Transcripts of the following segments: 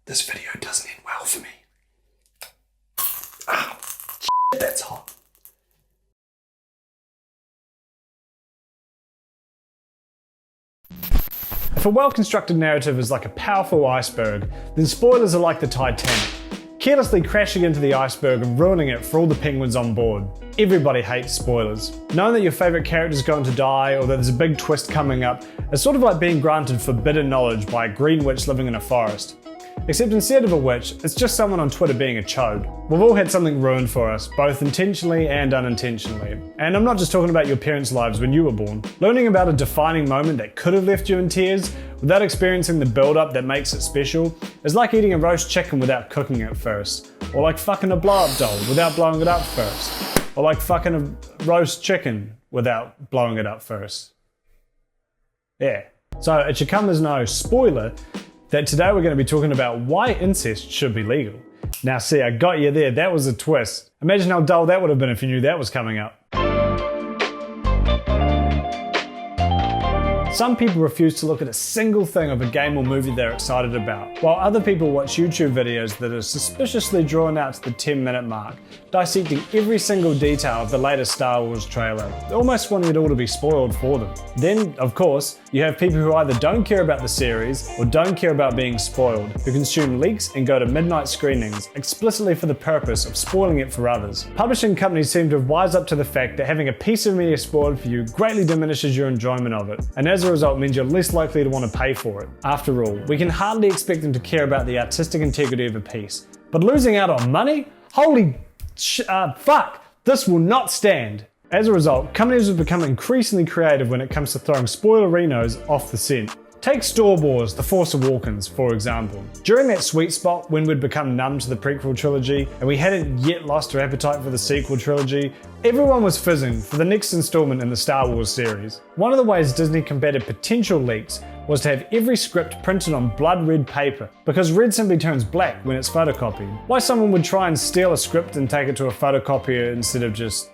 This video doesn't end well for me. Oh, shit, that's hot. If a well-constructed narrative is like a powerful iceberg, then spoilers are like the Titanic, carelessly crashing into the iceberg and ruining it for all the penguins on board. Everybody hates spoilers. Knowing that your favourite character is going to die or that there's a big twist coming up is sort of like being granted forbidden knowledge by a green witch living in a forest. Except instead of a witch, it's just someone on Twitter being a chode. We've all had something ruined for us, both intentionally and unintentionally. And I'm not just talking about your parents' lives when you were born. Learning about a defining moment that could have left you in tears, without experiencing the build-up that makes it special, is like eating a roast chicken without cooking it first. Or like fucking a blow-up doll without blowing it up first. Or like fucking a roast chicken without blowing it up first. Yeah. So it should come as no spoiler that today we're going to be talking about why incest should be legal. Now see, I got you there, that was a twist. Imagine how dull that would have been if you knew that was coming up. Some people refuse to look at a single thing of a game or movie they're excited about, while other people watch YouTube videos that are suspiciously drawn out to the 10-minute mark, dissecting every single detail of the latest Star Wars trailer, almost wanting it all to be spoiled for them. Then, of course, you have people who either don't care about the series or don't care about being spoiled, who consume leaks and go to midnight screenings explicitly for the purpose of spoiling it for others. Publishing companies seem to have wised up to the fact that having a piece of media spoiled for you greatly diminishes your enjoyment of it, and as a result means you're less likely to want to pay for it. After all, we can hardly expect them to care about the artistic integrity of a piece, but losing out on money? Holy fuck! This will not stand! As a result, companies have become increasingly creative when it comes to throwing spoilerinos off the scent. Take Star Wars: The Force Awakens, for example. During that sweet spot when we'd become numb to the prequel trilogy and we hadn't yet lost our appetite for the sequel trilogy, everyone was fizzing for the next installment in the Star Wars series. One of the ways Disney combated potential leaks was to have every script printed on blood red paper, because red simply turns black when it's photocopied. Why someone would try and steal a script and take it to a photocopier instead of just,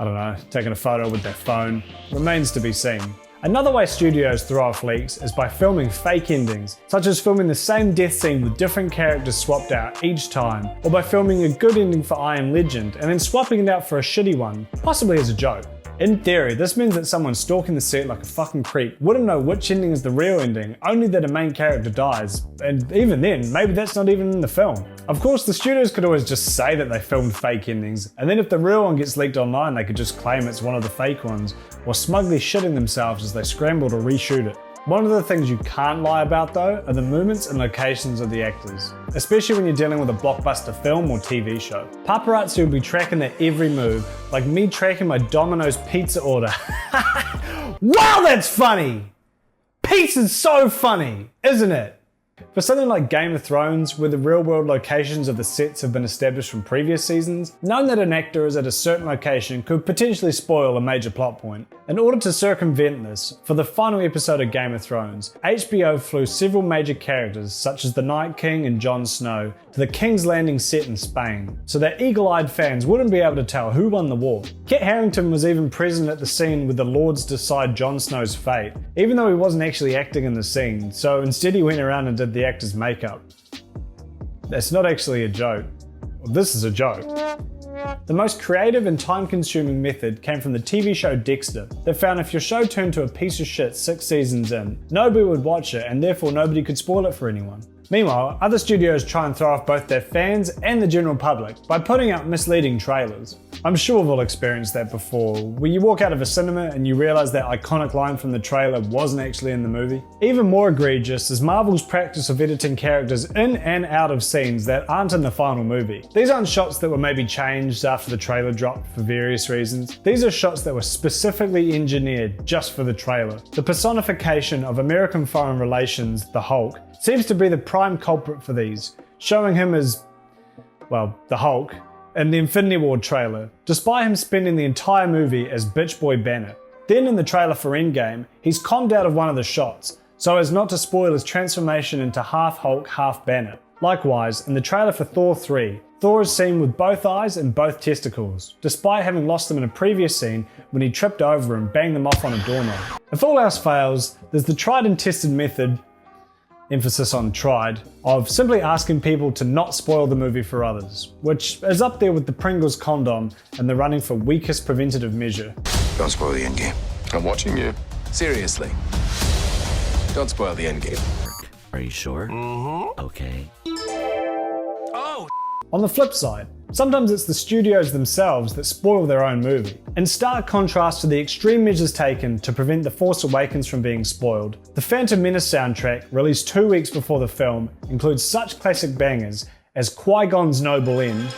I don't know, taking a photo with their phone remains to be seen. Another way studios throw off leaks is by filming fake endings, such as filming the same death scene with different characters swapped out each time, or by filming a good ending for I Am Legend and then swapping it out for a shitty one, possibly as a joke. In theory, this means that someone stalking the set like a fucking creep wouldn't know which ending is the real ending, only that a main character dies, and even then, maybe that's not even in the film. Of course, the studios could always just say that they filmed fake endings, and then if the real one gets leaked online, they could just claim it's one of the fake ones, or smugly shitting themselves as they scramble to reshoot it. One of the things you can't lie about though are the movements and locations of the actors, especially when you're dealing with a blockbuster film or TV show. Paparazzi will be tracking their every move, like me tracking my Domino's pizza order. Wow, that's funny! Pizza's so funny, isn't it? For something like Game of Thrones, where the real-world locations of the sets have been established from previous seasons, knowing that an actor is at a certain location could potentially spoil a major plot point. In order to circumvent this, for the final episode of Game of Thrones, HBO flew several major characters such as the Night King and Jon Snow to the King's Landing set in Spain, so that eagle-eyed fans wouldn't be able to tell who won the war. Kit Harington was even present at the scene where the Lords decide Jon Snow's fate, even though he wasn't actually acting in the scene, so instead he went around and did the actor's makeup. That's not actually a joke. Well, this is a joke. The most creative and time-consuming method came from the TV show Dexter, that found if your show turned to a piece of shit 6 seasons in, nobody would watch it and therefore nobody could spoil it for anyone. Meanwhile, other studios try and throw off both their fans and the general public by putting out misleading trailers. I'm sure we've all experienced that before, where you walk out of a cinema and you realise that iconic line from the trailer wasn't actually in the movie. Even more egregious is Marvel's practice of editing characters in and out of scenes that aren't in the final movie. These aren't shots that were maybe changed after the trailer dropped for various reasons. These are shots that were specifically engineered just for the trailer. The personification of American foreign relations, the Hulk, seems to be the prime culprit for these, showing him as, well, the Hulk, in the Infinity War trailer, despite him spending the entire movie as Bitch Boy Banner. Then in the trailer for Endgame, he's calmed out of one of the shots, so as not to spoil his transformation into half Hulk, half Banner. Likewise, in the trailer for Thor 3, Thor is seen with both eyes and both testicles, despite having lost them in a previous scene when he tripped over and banged them off on a doorknob. If all else fails, there's the tried and tested method emphasis on tried, of simply asking people to not spoil the movie for others, which is up there with the Pringles condom and the running for weakest preventative measure. Don't spoil the endgame. I'm watching you. Seriously. Don't spoil the endgame. Are you sure? Mm-hmm. Okay. Oh! On the flip side, sometimes it's the studios themselves that spoil their own movie. In stark contrast to the extreme measures taken to prevent The Force Awakens from being spoiled, the Phantom Menace soundtrack, released 2 weeks before the film, includes such classic bangers as Qui-Gon's Noble End,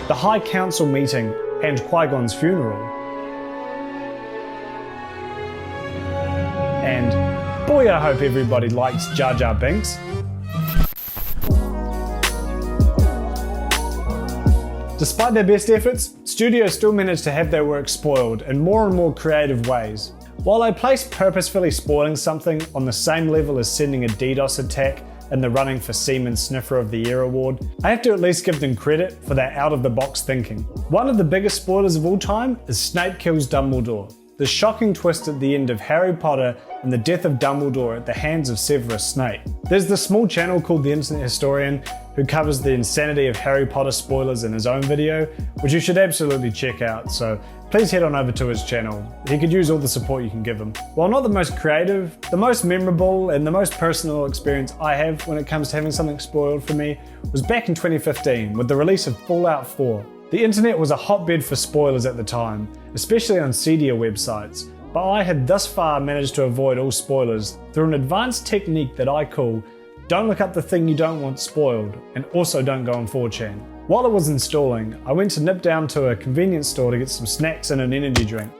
the High Council meeting and Qui-Gon's funeral, and boy I hope everybody likes Jar Jar Binks. Despite their best efforts, studios still manage to have their work spoiled in more and more creative ways. While I place purposefully spoiling something on the same level as sending a DDoS attack in the running for Seaman Sniffer of the Year award, I have to at least give them credit for their out-of-the-box thinking. One of the biggest spoilers of all time is Snape kills Dumbledore. The shocking twist at the end of Harry Potter and the death of Dumbledore at the hands of Severus Snape. There's the small channel called The Internet Historian who covers the insanity of Harry Potter spoilers in his own video, which you should absolutely check out, so please head on over to his channel. He could use all the support you can give him. While not the most creative, the most memorable and the most personal experience I have when it comes to having something spoiled for me was back in 2015 with the release of Fallout 4. The internet was a hotbed for spoilers at the time, especially on seedier websites, but I had thus far managed to avoid all spoilers through an advanced technique that I call don't look up the thing you don't want spoiled, and also don't go on 4chan. While it was installing, I went to nip down to a convenience store to get some snacks and an energy drink.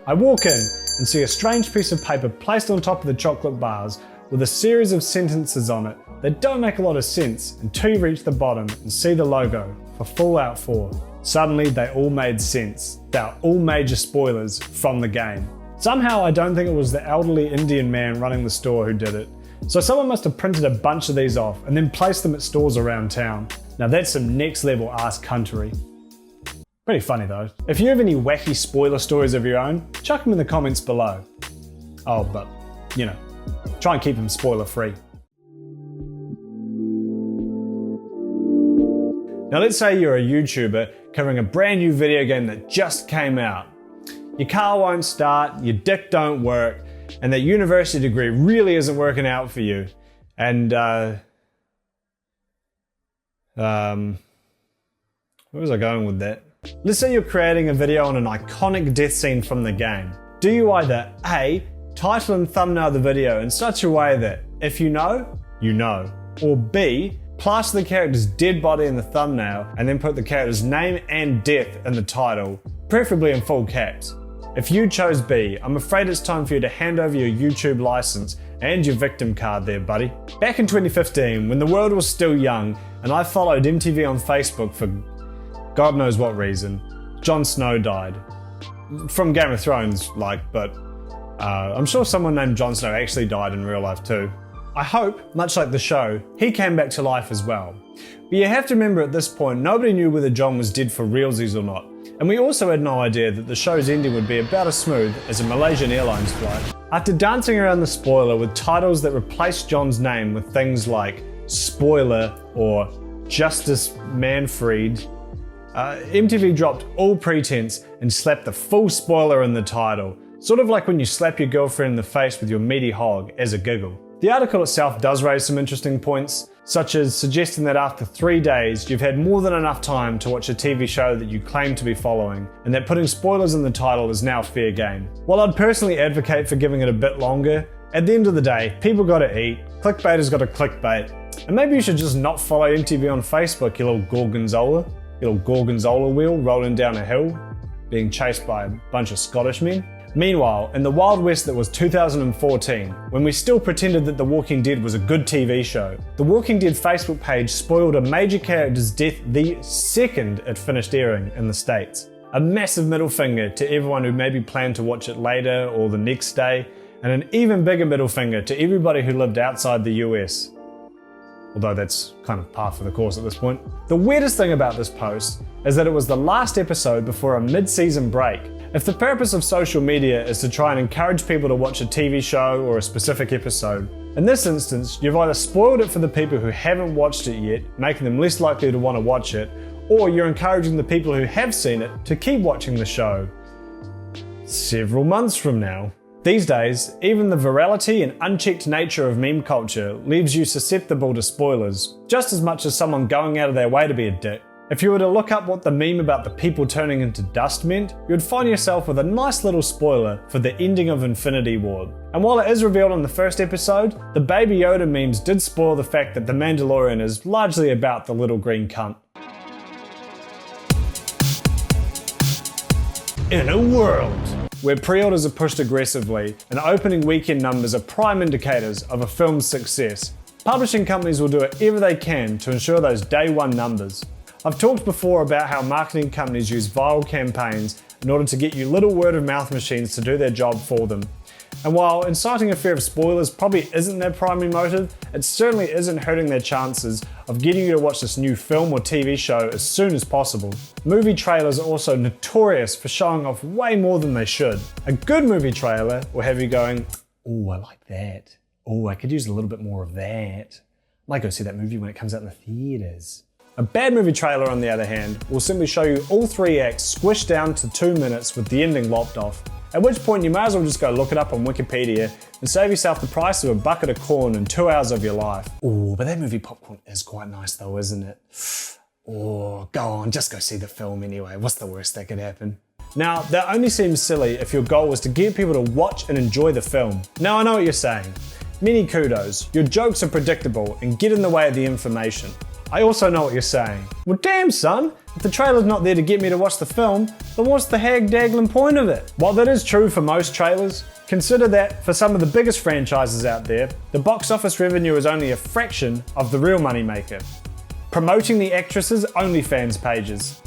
I walk in and see a strange piece of paper placed on top of the chocolate bars with a series of sentences on it that don't make a lot of sense until you reach the bottom and see the logo for Fallout 4. Suddenly they all made sense. They are all major spoilers from the game. Somehow I don't think it was the elderly Indian man running the store who did it. So someone must have printed a bunch of these off and then placed them at stores around town. Now that's some next level ass country. Pretty funny though. If you have any wacky spoiler stories of your own, chuck them in the comments below. Oh, but, you know, try and keep them spoiler free. Now let's say you're a YouTuber covering a brand new video game that just came out. Your car won't start, your dick don't work, and that university degree really isn't working out for you. And, where was I going with that? Let's say you're creating a video on an iconic death scene from the game. Do you either A, title and thumbnail the video in such a way that if you know, you know, or B, plaster the character's dead body in the thumbnail and then put the character's name and death in the title, preferably in full caps. If you chose B, I'm afraid it's time for you to hand over your YouTube license and your victim card there, buddy. Back in 2015, when the world was still young and I followed MTV on Facebook for God knows what reason, Jon Snow died. From Game of Thrones, but I'm sure someone named Jon Snow actually died in real life too. I hope, much like the show, he came back to life as well. But you have to remember at this point, nobody knew whether Jon was dead for realsies or not. And we also had no idea that the show's ending would be about as smooth as a Malaysian Airlines flight. After dancing around the spoiler with titles that replaced Jon's name with things like Spoiler or Justice Manfred, MTV dropped all pretense and slapped the full spoiler in the title, sort of like when you slap your girlfriend in the face with your meaty hog as a giggle. The article itself does raise some interesting points, such as suggesting that after 3 days you've had more than enough time to watch a TV show that you claim to be following, and that putting spoilers in the title is now fair game. While I'd personally advocate for giving it a bit longer, at the end of the day, people gotta eat, clickbait has gotta clickbait, and maybe you should just not follow MTV on Facebook, you little gorgonzola. Your little gorgonzola wheel rolling down a hill, being chased by a bunch of Scottish men. Meanwhile, in the Wild West that was 2014, when we still pretended that The Walking Dead was a good TV show, The Walking Dead Facebook page spoiled a major character's death the second it finished airing in the States. A massive middle finger to everyone who maybe planned to watch it later or the next day, and an even bigger middle finger to everybody who lived outside the US. Although that's kind of par for the course at this point. The weirdest thing about this post is that it was the last episode before a mid-season break, If the purpose of social media is to try and encourage people to watch a TV show or a specific episode, in this instance, you've either spoiled it for the people who haven't watched it yet, making them less likely to want to watch it, or you're encouraging the people who have seen it to keep watching the show. Several months from now. These days, even the virality and unchecked nature of meme culture leaves you susceptible to spoilers, just as much as someone going out of their way to be a dick. If you were to look up what the meme about the people turning into dust meant, you'd find yourself with a nice little spoiler for the ending of Infinity War. And while it is revealed in the first episode, the Baby Yoda memes did spoil the fact that The Mandalorian is largely about the little green cunt. In a world where pre-orders are pushed aggressively and opening weekend numbers are prime indicators of a film's success, publishing companies will do whatever they can to ensure those day one numbers. I've talked before about how marketing companies use viral campaigns in order to get you little word of mouth machines to do their job for them. And while inciting a fear of spoilers probably isn't their primary motive, it certainly isn't hurting their chances of getting you to watch this new film or TV show as soon as possible. Movie trailers are also notorious for showing off way more than they should. A good movie trailer will have you going, "Oh, I like that. Oh, I could use a little bit more of that. I might go see that movie when it comes out in the theaters." A bad movie trailer, on the other hand, will simply show you all 3 acts squished down to 2 minutes with the ending lopped off. At which point you might as well just go look it up on Wikipedia and save yourself the price of a bucket of corn and 2 hours of your life. Oh, but that movie popcorn is quite nice though, isn't it? Oh, go on, just go see the film anyway. What's the worst that could happen? Now, that only seems silly if your goal was to get people to watch and enjoy the film. Now I know what you're saying. Many kudos, your jokes are predictable and get in the way of the information. I also know what you're saying. Well damn son, if the trailer's not there to get me to watch the film, then what's the hag-daggling point of it? While that is true for most trailers, consider that for some of the biggest franchises out there, the box office revenue is only a fraction of the real moneymaker. Promoting the actresses' OnlyFans pages.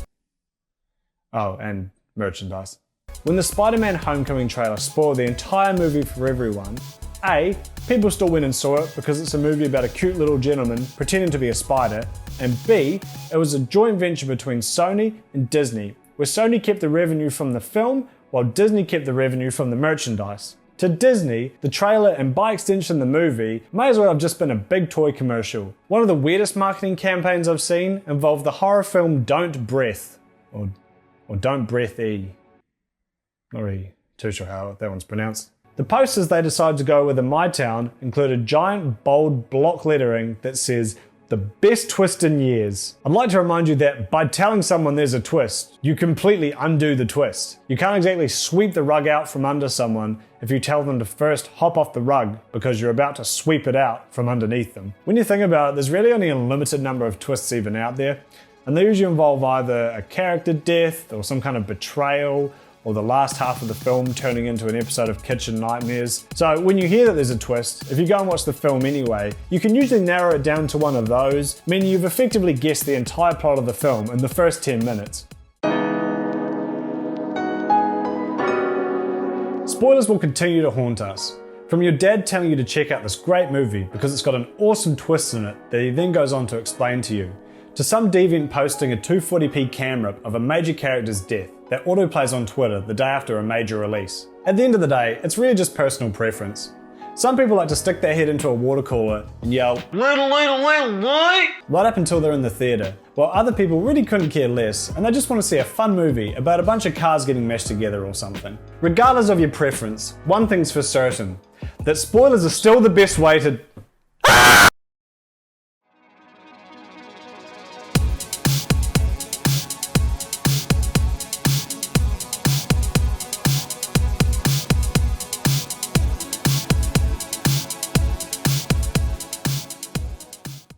Oh, and merchandise. When the Spider-Man Homecoming trailer spoiled the entire movie for everyone, A, people still went and saw it because it's a movie about a cute little gentleman pretending to be a spider, and B, it was a joint venture between Sony and Disney, where Sony kept the revenue from the film while Disney kept the revenue from the merchandise. To Disney, the trailer and by extension the movie may as well have just been a big toy commercial. One of the weirdest marketing campaigns I've seen involved the horror film Don't Breath, or Don't Breath-y. Not really too sure how that one's pronounced. The posters they decided to go with in my town included giant, bold block lettering that says, "The best twist in years." I'd like to remind you that by telling someone there's a twist, you completely undo the twist. You can't exactly sweep the rug out from under someone if you tell them to first hop off the rug because you're about to sweep it out from underneath them. When you think about it, there's really only a limited number of twists even out there, and they usually involve either a character death or some kind of betrayal, or the last half of the film turning into an episode of Kitchen Nightmares. So when you hear that there's a twist, if you go and watch the film anyway, you can usually narrow it down to one of those, meaning you've effectively guessed the entire plot of the film in the first 10 minutes. Spoilers will continue to haunt us. From your dad telling you to check out this great movie because it's got an awesome twist in it that he then goes on to explain to you, to some deviant posting a 240p camera of a major character's death that autoplays on Twitter the day after a major release. At the end of the day, it's really just personal preference. Some people like to stick their head into a water cooler and yell, "Little, right up until they're in the theatre, while other people really couldn't care less and they just want to see a fun movie about a bunch of cars getting meshed together or something. Regardless of your preference, one thing's for certain, that spoilers are still the best way to